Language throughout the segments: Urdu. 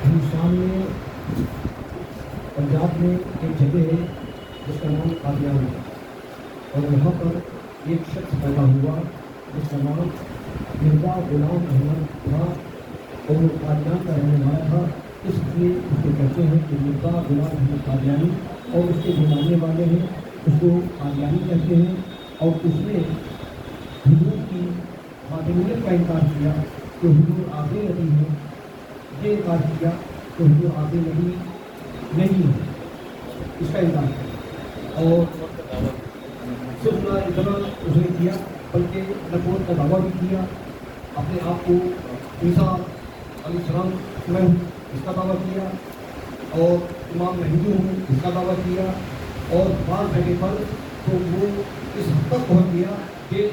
ہندوستان میں پنجاب میں ایک جگہ ہے جس کا نام قادیان ہے، اور وہاں پر ایک شخص پیدا ہوا جس کا نام مرزا غلام احمد تھا، اور وہ قادیان کا رہنے والا تھا، اس لیے اس کو کہتے ہیں کہ مرزا غلام احمد قادیانی، اور اس کے جو ماننے والے ہیں اس کو قادیانی کہتے ہیں۔ اور اس نے حضور کی خاتمیت کا انکار کیا کہ حضور آخری نبی ہے، یہ انکار کیا کہ حضور آخری نبی نہیں ہے، اس کا انکار کیا، اور صرف نہ اتنا اس نے کیا بلکہ نبوت کا دعویٰ بھی کیا، اپنے آپ کو عیسیٰ علیہ السلام میں ہوں اس کا دعویٰ کیا، اور امام مہدی ہوں اس کا دعویٰ کیا، اور بعض جگہ پر تو وہ اس حد تک پہنچ گیا کہ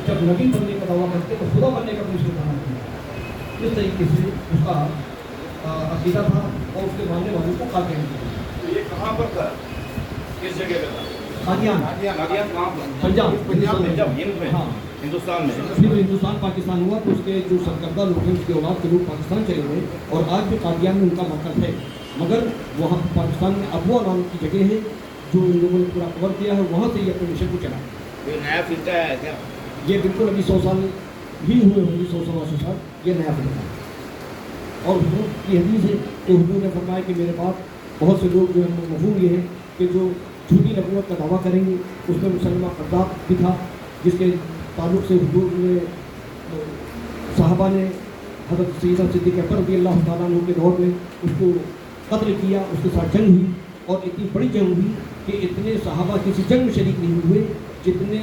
جب نبی بننے کا دعویٰ کرتے تو خدا بننے کا بھی اس نے دعویٰ کیا۔ اس طریقے سے اس کا عقیدہ تھا، اور اس کے ماننے والوں کو قادیانی کیا۔ یہ کہاں پر تھا؟ کس جگہ پہ تھا؟ قادیان قادیان کہاں پر؟ پنجاب ہند میں؟ ہاں، ہندوستان میں؟ پھر ہندوستان پاکستان ہوا تو اس کے جو سرکردہ لوگ ہیں اس کے اولاد کے لوگ پاکستان چلے گئے، اور آج بھی قادیان میں ان کا مرکز ہے، مگر وہاں پاکستان میں ابوا نام کی جگہ ہے جو ان لوگوں نے پورا کور کیا ہے، وہاں سے یہ اپنے مشن کو چلا۔ کوئی نیا فرقہ ہے کیا؟ یہ بالکل ابھی 100 سال ہی ہوئے ہوں گے، 100 سال یہ نیا فرقہ ہے۔ اور حضور کی حدیث ہے کہ حضور نے فرمایا کہ میرے پاس بہت سے لوگ جو ہیں مفہوم یہ ہے کہ جو جھوٹی نبوت کا دعویٰ کریں گے، اس میں مسلمہ قذاب بھی تھا، جس کے تعلق سے حضور نے صحابہ نے حضرت سیدنا صدیق اکبر رضی اللہ تعالیٰ عنہ کے دور میں اس کو قتل کیا، اس کے ساتھ جنگ ہوئی، اور اتنی بڑی جنگ ہوئی کہ اتنے صحابہ کسی جنگ میں شریک نہیں ہوئے، جتنے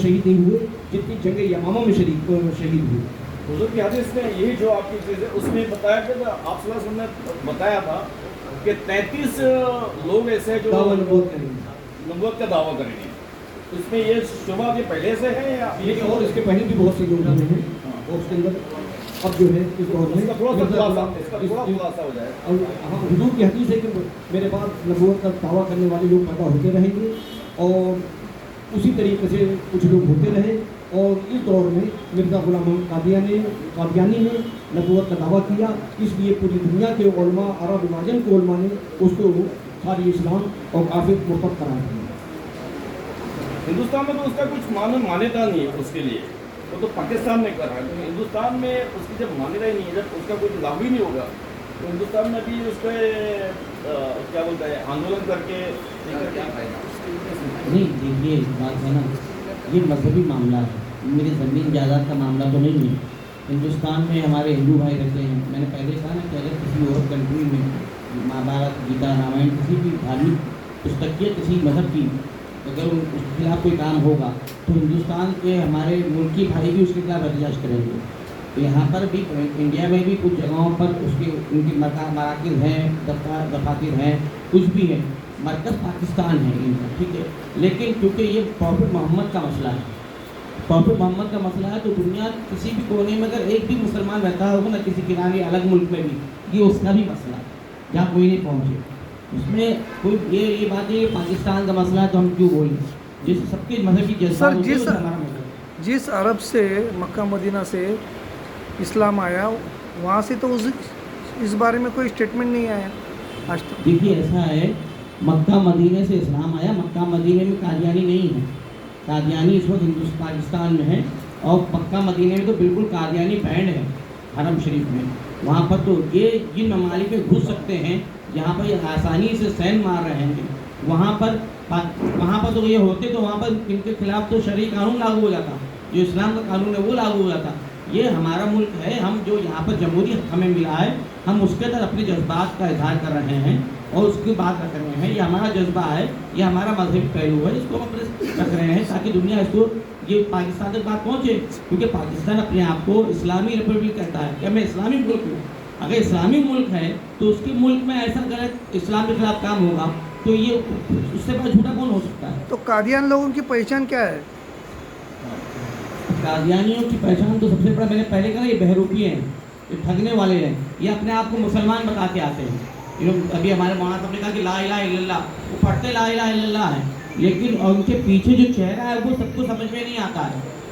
شہید نہیں ہوئے جتنی جنگ یمامہ میں شہید ہوئے۔ حضور کی حدیث میں یہی جو آپ کی چیز ہے اس میں بتایا کہ آپ صلی اللہ علیہ وسلم نے بتایا تھا کہ 33 لوگ ایسے ہیں جو نبوت کا دعویٰ کریں گے۔ اس میں یہ شبہ کہ پہلے سے ہے یا یہ اور اس کے پہلے بھی بہت سے لوگ ہوئے ہیں، اور اس کے اندر اب جو ہے اس دور میں تھوڑا خلاصہ ہو جائے۔ حضور کی حدیث ہے کہ میرے پاس نبوت کا دعویٰ کرنے والے لوگ پیدا ہوتے رہیں گے، اور اسی طریقے سے کچھ لوگ ہوتے رہے، اور اس دور میں مرزا غلام احمد قادیانی نے نبوت کا دعویٰ کیا، اس لیے پوری دنیا کے علماء، عرب مہاجن کے علماء نے اس کو خارج اسلام اور کافر مرتد قرار دیا۔ ہندوستان میں تو اس کا کچھ مانیتا نہیں ہے اس کے لیے، وہ تو پاکستان میں کر رہا ہے، تو ہندوستان میں اس کی جب مانیتا ہی نہیں ہے، جب اس کا کوئی لاگو ہی نہیں ہوگا تو ہندوستان میں بھی اس پہ کیا بولتا ہے آندولن کر کے کیا فائدہ؟ نہیں دیکھیے بات ہے نا، یہ مذہبی معاملہ ہے، میری زمین جائیداد کا معاملہ تو نہیں ہے۔ ہندوستان میں ہمارے ہندو بھائی رہتے ہیں، میں نے پہلے کہا نا کہ اگر کسی اور کنٹری میں مہابھارت، گیتا، رامائن، کسی بھی دھارمک پستک یا کسی مذہب کی اگر اس کے خلاف کوئی کام ہوگا تو ہندوستان کے ہمارے ملکی بھائی بھی اس کے خلاف احتجاج کریں گے۔ تو یہاں پر بھی انڈیا میں بھی کچھ جگہوں پر اس کے ان کی مراکز ہیں، دفاتر ہیں، کچھ بھی ہے، مرکز پاکستان ہے ان کا، ٹھیک ہے، لیکن کیونکہ یہ پروفٹ محمد کا مسئلہ ہے، پروفٹ محمد کا مسئلہ ہے، تو دنیا کسی بھی کونے میں اگر ایک بھی مسلمان رہتا ہوگا نا کسی کنارے الگ ملک میں بھی، یہ اس کا بھی مسئلہ ہے جہاں کوئی نہیں پہنچے، اس میں کوئی یہ بات ہے کہ پاکستان کا مسئلہ ہے تو ہم کیوں بولیں، جس سب کے مذہبی جذبات ہوتے ہیں وہ ہمارا مذہب۔ جس عرب سے مکہ مدینہ سے اسلام آیا وہاں سے تو اس بارے میں کوئی اسٹیٹمنٹ نہیں آیا آج تک۔ دیکھیے ایسا ہے، مکہ مدینہ سے اسلام آیا، مکہ مدینہ میں قادیانی نہیں ہے، قادیانی اس وقت پاکستان میں ہے، اور مکہ مدینہ میں تو بالکل قادیانی بینڈ ہے حرم شریف میں، وہاں پر تو یہ جن ممالک میں گھس سکتے ہیں جہاں پر یہ آسانی سے سین مار رہے ہیں، وہاں پر تو یہ ہوتے تو وہاں پر ان کے خلاف تو شرعی قانون لاگو ہو جاتا، جو اسلام کا قانون ہے وہ لاگو ہو جاتا۔ یہ ہمارا ملک ہے، ہم جو یہاں پر جمہوریت ہمیں ملا ہے، ہم اس کے اندر اپنے جذبات کا اظہار کر رہے ہیں اور اس کی بات رکھ رہے ہیں، یہ ہمارا جذبہ ہے، یہ ہمارا مذہبی پہلو ہے، اس کو ہم اپنے رکھ رہے ہیں تاکہ دنیا اس کو یہ پاکستان تک بات پہنچے، کیونکہ پاکستان اپنے آپ کو اسلامی ریپبلک کہتا ہے کہ میں اسلامی ملک ہوں۔ اگر اسلامی ملک ہے تو اس کے ملک میں ایسا غلط اسلام کے خلاف کام ہوگا تو یہ اس سے بڑا جھوٹا کون ہو سکتا ہے؟ تو قادیان لوگوں کی پہچان کیا ہے؟ قادیانیوں کی پہچان تو سب سے بڑا میں نے پہلے کہا یہ بہروپی ہیں، یہ ٹھگنے والے ہیں، یہ اپنے آپ کو مسلمان بتا کے آتے ہیں۔ ابھی ہمارے مولانا صاحب نے کہا کہ لا الہ الا اللہ، وہ پڑھتے لا الہ الا اللہ ہے، لیکن ان کے پیچھے جو چہرہ ہے وہ سب کو سمجھ میں نہیں آتا ہے۔